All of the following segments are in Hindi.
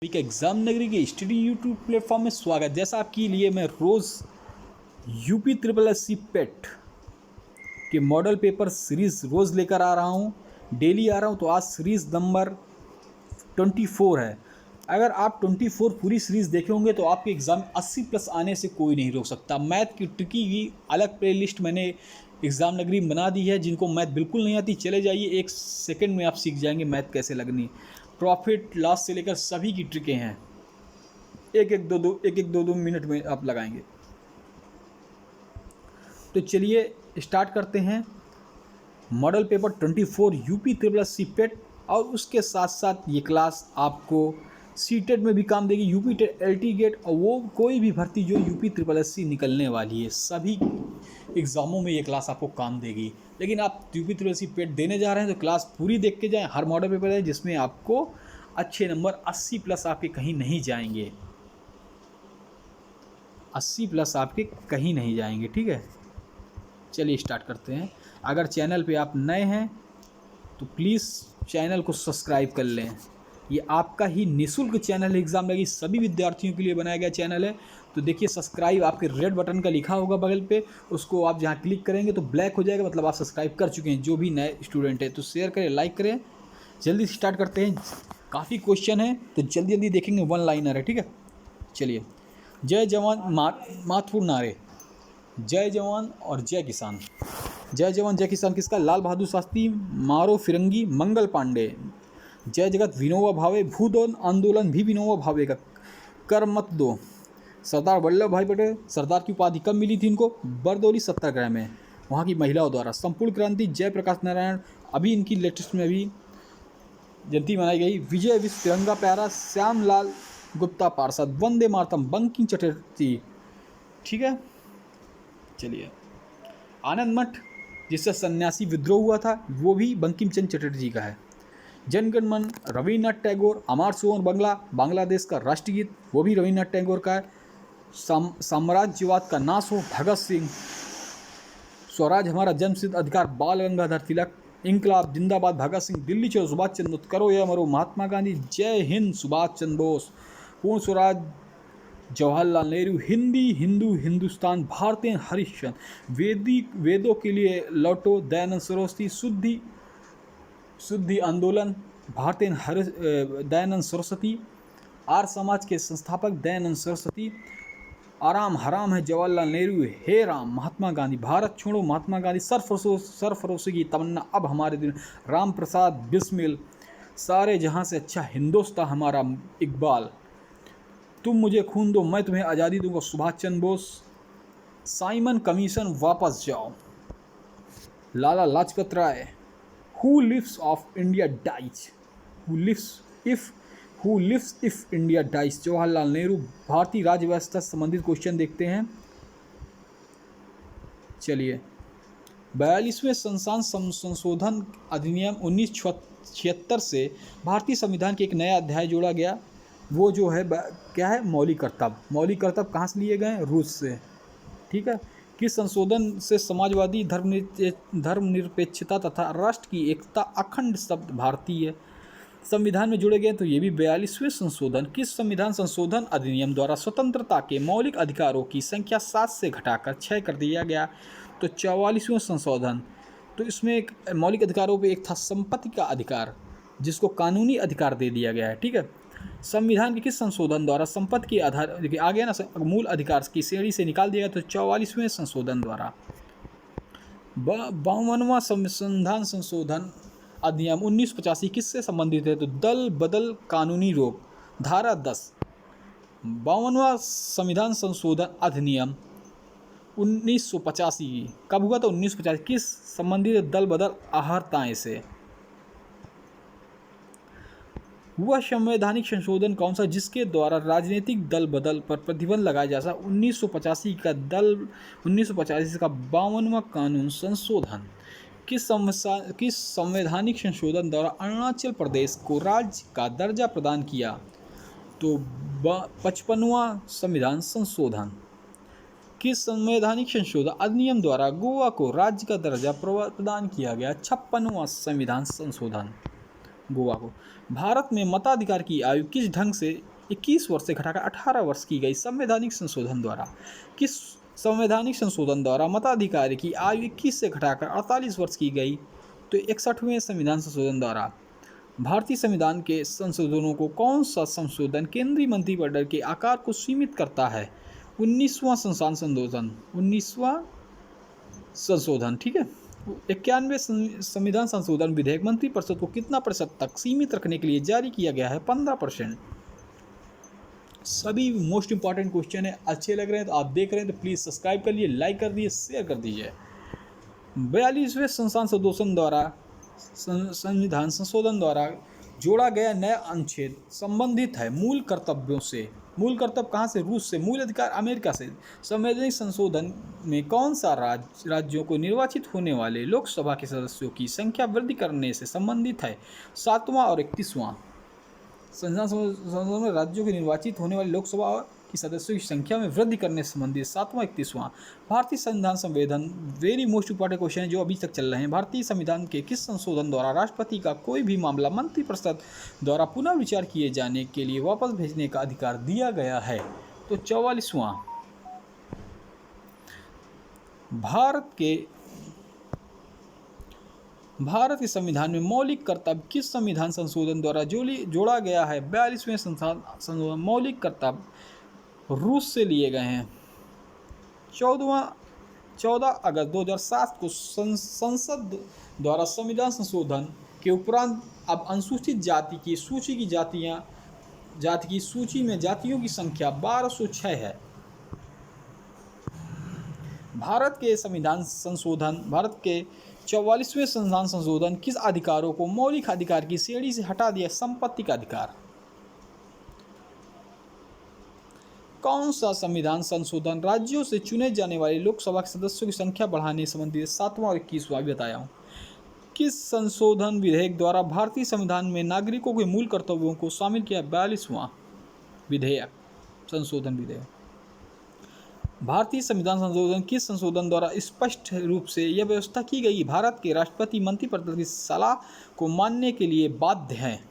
का एग्जाम नगरी के स्टडी यूट्यूब प्लेटफॉर्म में स्वागत। जैसा आपके लिए मैं रोज़ यूपी ट्रिपल एस सी पेट के मॉडल पेपर सीरीज़ रोज़ लेकर आ रहा हूँ, डेली आ रहा हूँ। तो आज सीरीज़ नंबर 24 है। अगर आप 24 पूरी सीरीज़ देखे होंगे तो आपके एग्ज़ाम 80 प्लस आने से कोई नहीं रोक सकता। मैथ की ट्रिकी की अलग प्लेलिस्ट मैंने एग्ज़ाम नगरी में बना दी है। जिनको मैथ बिल्कुल नहीं आती चले जाइए, 1 सेकंड में आप सीख जाएंगे मैथ कैसे लगनी। प्रॉफिट लॉस से लेकर सभी की ट्रिकें हैं, एक एक दो मिनट में आप लगाएंगे। तो चलिए स्टार्ट करते हैं। Model paper 24 UP triple S C PET, और उसके साथ साथ ये क्लास आपको सीटेट में भी काम देगी, यूपी टेट, एलटी गेट, और वो कोई भी भर्ती जो यूपी ट्रिपल एस सी निकलने वाली है सभी एग्ज़ामों में ये क्लास आपको काम देगी। लेकिन आप यूपी ट्रिपल एस सी पेट देने जा रहे हैं तो क्लास पूरी देख के जाएं। हर मॉडल पेपर है जिसमें आपको अच्छे नंबर 80 प्लस आपके कहीं नहीं जाएंगे, 80 प्लस आपके कहीं नहीं जाएंगे। ठीक है, चलिए स्टार्ट करते हैं। अगर चैनल पे आप नए हैं तो प्लीज़ चैनल को सब्सक्राइब कर लें। ये आपका ही निःशुल्क चैनल है, एग्ज़ाम लगी सभी विद्यार्थियों के लिए बनाया गया चैनल है। तो देखिए सब्सक्राइब आपके रेड बटन का लिखा होगा बगल पे, उसको आप जहाँ क्लिक करेंगे तो ब्लैक हो जाएगा, मतलब आप सब्सक्राइब कर चुके हैं। जो भी नए स्टूडेंट है तो शेयर करें, लाइक करें। जल्दी से स्टार्ट करते हैं, काफ़ी क्वेश्चन है तो जल्दी जल्दी देखेंगे। 1 लाइनर है, ठीक है। चलिए, जय जवान महत्वपूर्ण नारे, जय जवान और जय किसान। जय जवान जय किसान किसका? लाल बहादुर शास्त्री, मारो फिरंगी, मंगल पांडे। जय जगत विनोबा भावे, भूदान आंदोलन भी विनोबा भावे का। कर मत दो, सरदार वल्लभ भाई पटेल। सरदार की उपाधि कब मिली थी इनको? बरदौली सत्याग्रह में, वहाँ की महिलाओं द्वारा। संपूर्ण क्रांति, जयप्रकाश नारायण। अभी इनकी लेटेस्ट में अभी जयंती मनाई गई। विजय विश्व तिरंगा प्यारा, श्याम लाल गुप्ता पार्षद। वंदे मातरम, बंकिम चटर्जी। ठीक है, चलिए। आनंद मठ, जिससे सन्यासी विद्रोह हुआ था, वो भी बंकिम चंद्र चटर्जी का है। जनगण मन, रविन्द्रनाथ टैगोर। अमर सुवर्ण बांग्ला, बांग्लादेश का राष्ट्रगीत, वो भी रविन्द्रनाथ टैगोर का है। साम्राज्यवाद का नाश हो, भगत सिंह। स्वराज हमारा जन्मसिद्ध अधिकार, बाल गंगाधर तिलक। इंकलाब जिंदाबाद, भगत सिंह। दिल्ली चलो, सुभाष चंद्र बोस। करो या मरो, महात्मा गांधी। जय हिंद, सुभाष चंद्र बोस। पूर्ण स्वराज, जवाहरलाल नेहरू। हिंदी हिंदू हिंदुस्तान, भारतीय हरिश्चंद्र। वेदों के लिए लौटो, दयानंद सरस्वती। शुद्धि आंदोलन, भारतीय दयानंद सरस्वती। आर्य समाज के संस्थापक दयानंद सरस्वती। आराम हराम है, जवाहरलाल नेहरू। हे राम, महात्मा गांधी। भारत छोड़ो, महात्मा गांधी। सरफरोशी की तमन्ना अब हमारे दिन, राम प्रसाद बिस्मिल। सारे जहां से अच्छा हिंदुस्तान हमारा, इकबाल। तुम मुझे खून दो, मैं तुम्हें आज़ादी दूंगा, सुभाष चंद्र बोस। साइमन कमीशन, वापस जाओ, Lala Lajpat Rai. Who lives of India dies, who lives if India dies, Jawaharlal Nehru. भारतीय राज्य व्यवस्था से संबंधित क्वेश्चन देखते हैं। चलिए, 42वें संशोधन अधिनियम 1976 से भारतीय संविधान के एक नया अध्याय जोड़ा गया। वो जो है क्या है? मौलिक कर्तव्य। मौलिक कर्तव्य कहाँ से लिए गए? रूस से। ठीक है। किस संशोधन से समाजवादी, धर्मनिरपेक्षता तथा राष्ट्र की एकता, अखंड शब्द भारतीय संविधान में जुड़े गए? तो ये भी 42वें संशोधन। किस संविधान संशोधन अधिनियम द्वारा स्वतंत्रता के मौलिक अधिकारों की संख्या 7 से घटाकर 6 कर दिया गया? तो 44वें संशोधन। तो इसमें एक मौलिक अधिकारों पे एक था संपत्ति का अधिकार, जिसको कानूनी अधिकार दे दिया गया है। ठीक है। संविधान के किस संशोधन द्वारा संपत्ति के आधार आ गया ना, मूल अधिकार की श्रेणी से निकाल दिया? तो 44वें संशोधन द्वारा। 52वां संविधान संशोधन अधिनियम 1985 किससे संबंधित है? तो दल बदल कानूनी रोक, धारा 10। 52वां संविधान संशोधन अधिनियम 1985 कब हुआ? तो 1985। किस संबंधित है? दल बदल अहर्ताएं से। वह संवैधानिक संशोधन कौन सा जिसके द्वारा राजनीतिक दल बदल पर प्रतिबंध लगाया जा सका? 1985 का 52वां कानून संशोधन। किस संवैधानिक संशोधन द्वारा अरुणाचल प्रदेश को राज्य का दर्जा प्रदान किया? तो 55वां संविधान संशोधन। किस संवैधानिक संशोधन अधिनियम द्वारा गोवा को राज्य का दर्जा प्रदान किया गया? 56वां संविधान संशोधन, गोवा को। भारत में मताधिकार की आयु किस ढंग से 21 वर्ष से घटाकर 18 वर्ष की गई। संवैधानिक संशोधन द्वारा किस संवैधानिक संशोधन द्वारा मताधिकार की आयु 21 से घटाकर 48 वर्ष की गई? तो 61वें संविधान संशोधन द्वारा। भारतीय संविधान के संशोधनों को कौन सा संशोधन केंद्रीय मंत्रिमंडल के आकार को सीमित करता है? 19वां संविधान संशोधन। 19वां संशोधन, ठीक है। 91 संविधान संशोधन विधेयक मंत्रिपरिषद को कितना प्रतिशत तक सीमित रखने के लिए जारी किया गया है? 15%। सभी मोस्ट इंपॉर्टेंट क्वेश्चन है। अच्छे लग रहे हैं तो आप देख रहे हैं तो प्लीज़ सब्सक्राइब कर लिए, लाइक कर दिए, शेयर कर दीजिए। 42वें संविधान संशोधन द्वारा संविधान संशोधन द्वारा जोड़ा गया नया अनुच्छेद संबंधित है मूल कर्तव्यों से। मूल कर्तव्य कहाँ से? रूस से। मूल अधिकार अमेरिका से। संवैधानिक संशोधन में कौन सा राज्यों को निर्वाचित होने वाले लोकसभा के सदस्यों की संख्या वृद्धि करने से संबंधित है? 7वां और 31वां। संविधान संशोधन में राज्यों के निर्वाचित होने वाले लोकसभा की सदस्यों की संख्या में वृद्धि करने से संबंधित 7वां 31वां। भारतीय संविधान संशोधन वेरी मोस्ट इंपॉर्टेंट क्वेश्चन है जो अभी तक चल रहे हैं। भारतीय संविधान के किस संशोधन द्वारा राष्ट्रपति का कोई भी मामला मंत्रिपरिषद द्वारा पुनः विचार किए जाने के लिए वापस भेजने का अधिकार दिया गया है? तो 44वां। भारत के संविधान में मौलिक कर्तव्य किस संविधान संशोधन द्वारा जोड़ा गया है? 42वें संशोधन। मौलिक कर्तव्य रूस से लिए गए हैं। 14 अगस्त 2007 को संसद द्वारा संविधान संशोधन के उपरांत अब अनुसूचित जाति की सूची में जातियों की संख्या 1206 है। भारत के 44वें संविधान संशोधन किस अधिकारों को मौलिक अधिकार की श्रेणी से हटा दिया? संपत्ति का अधिकार। कौन सा संविधान संशोधन राज्यों से चुने जाने वाले लोकसभा के सदस्यों की संख्या बढ़ाने संबंधी? 7वां और 21वां बताया हूँ। किस संशोधन विधेयक द्वारा भारतीय संविधान में नागरिकों के मूल कर्तव्यों को शामिल किया? 42वां विधेयक संशोधन विधेयक। भारतीय संविधान संशोधन किस संशोधन द्वारा स्पष्ट रूप से यह व्यवस्था की गई? भारत के राष्ट्रपति मंत्रिपरिषद की सलाह को मानने के लिए बाध्य हैं।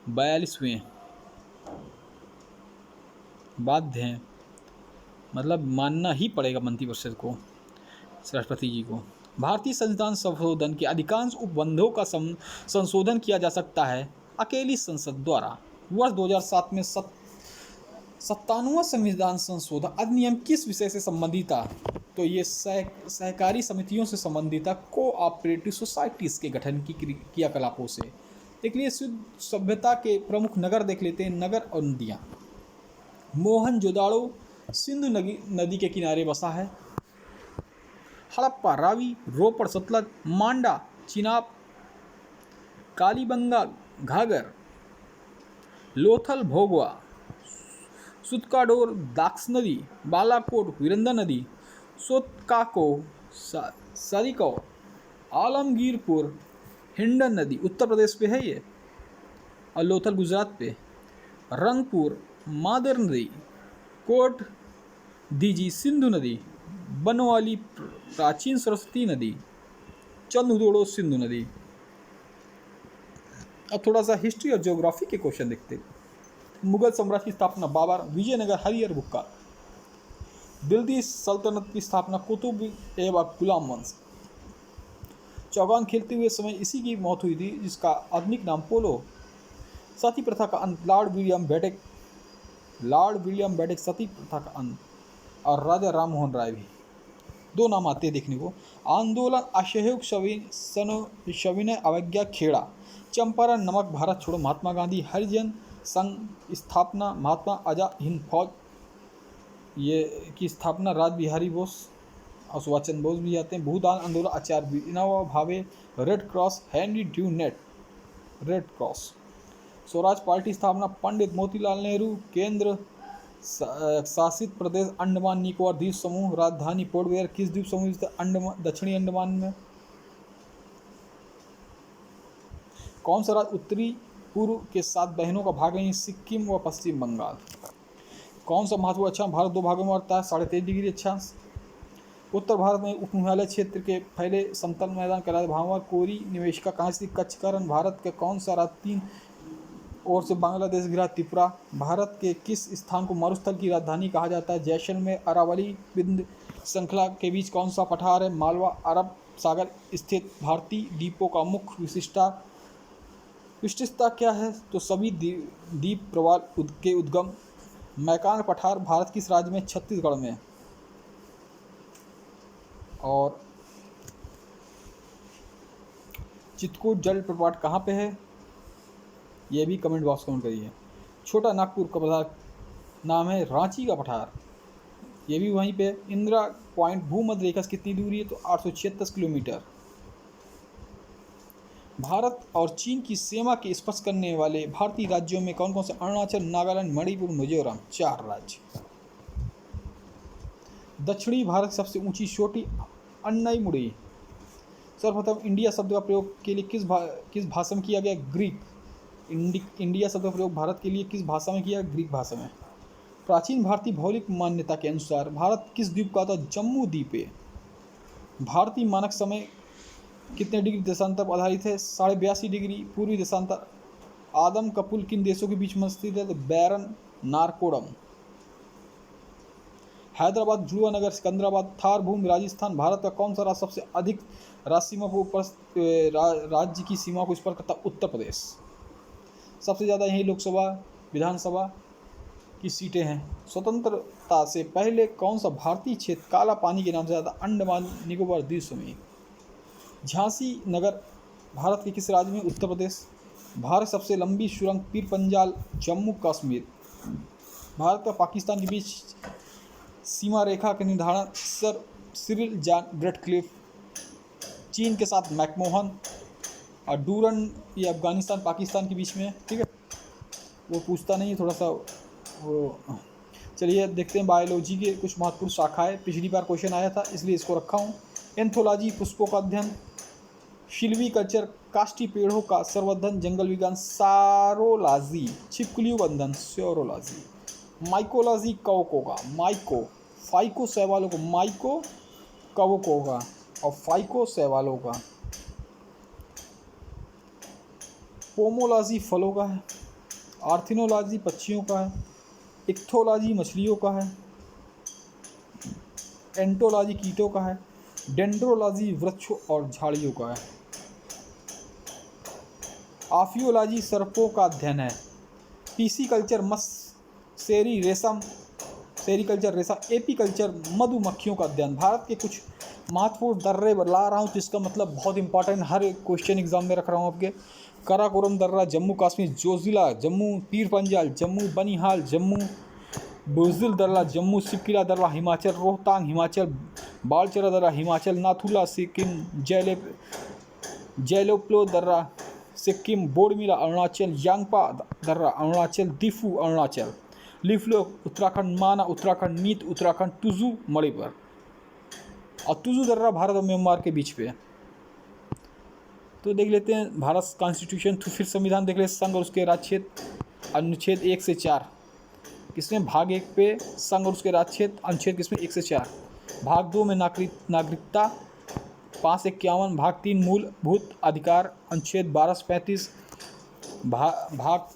42वें बाध्य हैं मतलब मानना ही पड़ेगा मंत्रिपरिषद को, राष्ट्रपति जी को। भारतीय संविधान संशोधन के अधिकांश उपबंधों का संशोधन किया जा सकता है अकेली संसद द्वारा। वर्ष 2007 में 97वां संविधान संशोधन अधिनियम किस विषय से संबंधित था? तो ये सहकारी समितियों से संबंधित था, कोऑपरेटिव सोसाइटीज़ के गठन की क्रियाकलापों से। देख लीजिए शुद्ध सभ्यता के प्रमुख नगर देख लेते हैं, नगर और नदियाँ। मोहनजोदाड़ो सिंधु नदी के किनारे बसा है। हड़प्पा, रावी, रोपड़, सतलज, मांडा, चिनाब, कालीबंगा, घाघर, लोथल, भोगवा, सुतकाडोर, दाक्स नदी, बालाकोट, विरंदा नदी, सोतकाको, सरिको, आलमगीरपुर, हिंडन नदी उत्तर प्रदेश पे है ये, और लोथल गुजरात पे, रंगपुर, मादर नदी, कोट दीजी सिंधु नदी, बनवाली प्राचीन सरस्वती नदी, चंदुदोड़ो सिंधु नदी। अब थोड़ा सा हिस्ट्री और ज्योग्राफी के क्वेश्चन देखते हैं। मुगल साम्राज्य की स्थापना बाबर, विजयनगर, हरिहर बुक्का। दिल्ली सल्तनत की स्थापना कुतुब ऐबक, गुलाम वंश। चौगान खेलते हुए समय इसी की मौत हुई थी, जिसका आधुनिक नाम पोलो। सती प्रथा का अंत, लॉर्ड विलियम बेटिक सती प्रथा का अंत, और राजा राम मोहन राय भी। दो नाम आते हैं देखने को। आंदोलन असहयोग सविनय अवज्ञा खेड़ा, चंपारण, नमक, भारत छोड़ो, महात्मा गांधी, हरिजन संघ स्थापना, महात्मा आजाद हिंद फौज ये की स्थापना, राज बिहारी बोस और सुभाष चंद्र बोस भी आते हैं। भूदान आंदोलन, आचार्य Vinoba Bhave, red cross, Henry Dunant, red cross. Swaraj party स्थापना, पंडित मोतीलाल नेहरू। केंद्र शासित प्रदेश अंडमान निकोबार द्वीप समूह। राजधानी पोर्ट ब्लेयर किस द्वीप समूह स्थित? दक्षिणी अंडमान में। कौन सा राज्य उत्तरी पूर्व के 7 बहनों का भाग नहीं? सिक्किम व पश्चिम बंगाल। कौन सा महत्वपूर्ण अक्षांश भारत 2 भागों में बढ़ता है? 23.5 डिग्री अक्षांश। उत्तर भारत में उप हिमालय क्षेत्र के फैले समतल मैदान कहलाते। भावर कोरी निवेशिका कहाँ स्थित? कच्छ। भारत का कौन सा राज्य और से बांग्लादेश घिरा त्रिपुरा। भारत के किस स्थान को मरुस्थल की राजधानी कहा जाता है? जैसलमेर। अरावली विंध्य श्रृंखला के बीच कौन सा पठार है? मालवा। अरब सागर स्थित भारतीय द्वीपों का मुख्य विशिष्टता क्या है? तो सभी द्वीप प्रवाल के उद्गम। मैकान पठार भारत किस राज्य में? छत्तीसगढ़ में। और चित्रकूट जलप्रपात कहाँ पे है? ये भी कमेंट बॉक्स कमेंट करिए। छोटा नागपुर का पठार नाम है रांची का पठार, ये भी वहीं पे। इंदिरा पॉइंट भूमध्य रेखा से कितनी दूरी है? तो 836 किलोमीटर। भारत और चीन की सीमा के स्पर्श करने वाले भारतीय राज्यों में कौन कौन से? अरुणाचल, नागालैंड, मणिपुर, मिजोरम। 4 राज्य। दक्षिणी भारत की सबसे ऊंची चोटी अन्नईमुड़ी। सर्वप्रथम इंडिया शब्द का प्रयोग के लिए किस भाषा में किया गया? ग्रीक। इंडिया शब्द का प्रयोग भारत के लिए किस भाषा में किया? ग्रीक भाषा में। प्राचीन भारतीय भौगोलिक मान्यता के अनुसार भारत किस द्वीप का था? जम्मू द्वीप है। भारतीय मानक समय कितने डिग्री देशांतर पर आधारित है? 82.5 डिग्री। पूर्वी देशांतर आदम का पुल किन देशों के बीच में स्थित है? तो बैरन नारकोडम। हैदराबाद, जुड़वा नगर, सिकंदराबाद, थार भूमि, राजस्थान। भारत का कौन सा राज्य सबसे अधिक राज्य की सीमा को स्पर्श करता? उत्तर प्रदेश। सबसे ज़्यादा यही लोकसभा विधानसभा की सीटें हैं। स्वतंत्रता से पहले कौन सा भारतीय क्षेत्र काला पानी के नाम से ज़्यादा? अंडमान निकोबार द्वीप समूह। झांसी नगर भारत के किस राज्य में? उत्तर प्रदेश। भारत सबसे लंबी सुरंग पीर पंजाल, जम्मू कश्मीर। भारत और पाकिस्तान के बीच सीमा रेखा के निर्धारण सर सिरिल जॉन रेडक्लिफ। चीन के साथ मैकमोहन और डूरन, ये अफगानिस्तान पाकिस्तान के बीच में है, ठीक है। वो पूछता नहीं है, थोड़ा सा वो। चलिए देखते हैं बायोलॉजी के कुछ महत्वपूर्ण शाखाएं। पिछली बार क्वेश्चन आया था इसलिए इसको रखा हूँ। एंथोलॉजी पुष्पों का अध्ययन। शिल्वीकल्चर काष्ठी पेड़ों का संवर्धन। जंगल विज्ञान सारोलॉजी। छिपकलियों बंधन स्योरोलॉजी। माइकोलॉजी कवकों का। माइको फाइको शैवालों को माइको कवकों का और फाइको शैवालों का। पोमोलॉजी फलों का है। आर्थिनोलॉजी पक्षियों का है। इक्थोलॉजी मछलियों का है। एंटोलॉजी कीटों का है। डेंड्रोलॉजी वृक्षों और झाड़ियों का है। आफियोलॉजी सर्पों का अध्ययन है। पीसीकल्चर सेरी रेशम, सेरीकल्चर रेशम। एपीकल्चर मधुमक्खियों का अध्ययन। भारत के कुछ महत्वपूर्ण दर्रे ला रहा हूँ तो इसका मतलब बहुत इंपॉर्टेंट, हर एक क्वेश्चन एग्जाम में रख रहा हूँ आपके। काराकोरम दर्रा जम्मू कश्मीर। जोजिला जम्मू। पीर पंजाल जम्मू। बनिहाल जम्मू। बुज़दिल दर्रा जम्मू। सिपकिला दर्रा हिमाचल। रोहतांग हिमाचल। बालचरा दर्रा हिमाचल। नाथुला सिक्किम। जैलोप्लो दर्रा सिक्किम। बोडमिला अरुणाचल। यांगपा दर्रा अरुणाचल। दिफू अरुणाचल। लिफलो उत्तराखंड। माना उत्तराखंड। नीत उत्तराखंड। तुजू मणिपुर। और तुजू दर्रा भारत और म्यांमार के बीच पे है। तो देख लेते हैं भारत कॉन्स्टिट्यूशन, तो फिर संविधान देख लेते हैं। संघ और उसके राज्य क्षेत्र अनुच्छेद 1 से 4 किसमें? भाग 1 पे संघ और उसके राज्य क्षेत्र अनुच्छेद किसमें? 1 से 4। भाग 2 में नागरिकता 5 से 51। भाग 3 मूलभूत अधिकार अनुच्छेद 12 से 35। भाग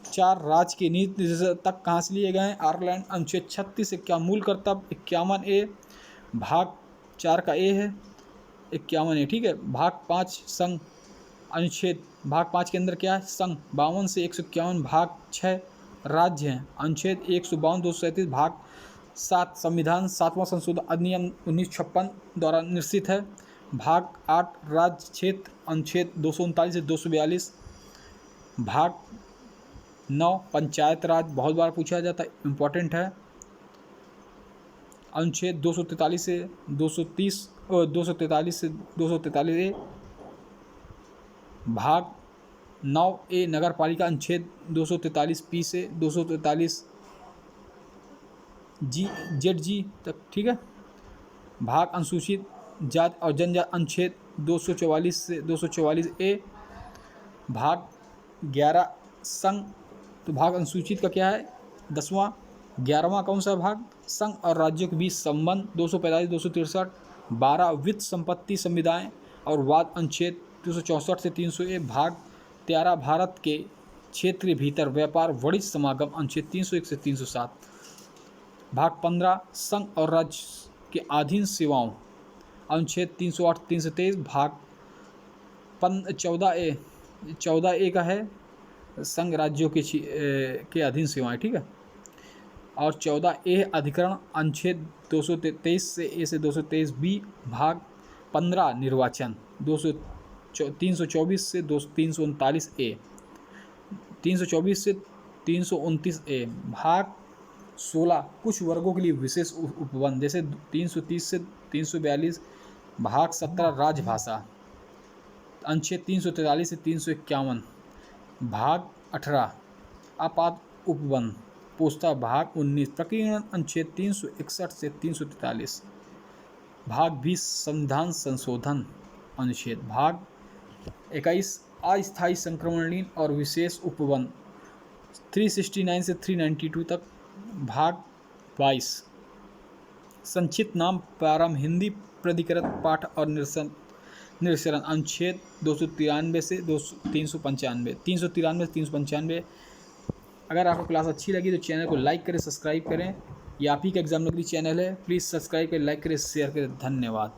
4 राज्य के नीति तक कहाँ से लिए गए हैं? आयरलैंड अनुच्छेद 36 से क्या मूल कर्तव्य 51A। भाग 4 का ए है 51A, ठीक है। भाग 5 संघ अनुच्छेद, भाग 5 के अंदर क्या है? संघ 52 से 151। भाग 6 राज्य हैं अनुच्छेद 152 237। भाग 7 संविधान 7वां संशोधन अधिनियम 1956 द्वारा निश्चित है। भाग 8 राज्य क्षेत्र अनुच्छेद 239 से 242। भाग 9 पंचायत राज, बहुत बार पूछा जाता है, इम्पोर्टेंट है, अनुच्छेद 243 से 230 और 243 से 243A। भाग 9A नगर पालिका अनुच्छेद 243P से 243ZG तक, ठीक है। भाग अनुसूचित जाति और जनजाति अनुच्छेद 244 से 244A। भाग 11 संघ, तो भाग अनुसूचित का क्या है? 10वां। 11वां कौन सा भाग? संघ और राज्यों के बीच संबंध 245 263। 12 वित्त संपत्ति संविदाएं और वाद अनुच्छेद 264 से 300A। भाग 13 भारत के क्षेत्रीय भीतर व्यापार वाणिज्य समागम अनुच्छेद 301 से 307। भाग 15 संघ और राज्य के अधीन सेवाओं अनुच्छेद 308 323। भाग 14A का है संघ राज्यों के अधीन सेवाएं, ठीक है। और 14A अधिकरण अनुच्छेद 223 से 223B। भाग 15 निर्वाचन 324 से 339A 324 से 329A। भाग 16 कुछ वर्गों के लिए विशेष उपबंध जैसे 330 से 342। भाग 17 राजभाषा अनुच्छेद 343 से 351। भाग 18 आपात उपबंध पोस्ता। भाग 19 प्रकीर्णन अनुच्छेद 361 से 343। भाग 20 संविधान संशोधन अनुच्छेद। भाग 21 अस्थायी संक्रमणलीन और विशेष उपबंध 369 से 392 तक। भाग 22 संक्षिप्त नाम प्रारंभ हिंदी प्राधिकृत पाठ और निरसन अनुच्छेद 293 से 395। अगर आपको क्लास अच्छी लगी तो चैनल को लाइक करें, सब्सक्राइब करें। ये आप ही का एग्जाम नगरी चैनल है, प्लीज़ सब्सक्राइब करें, लाइक करें, शेयर करें। धन्यवाद।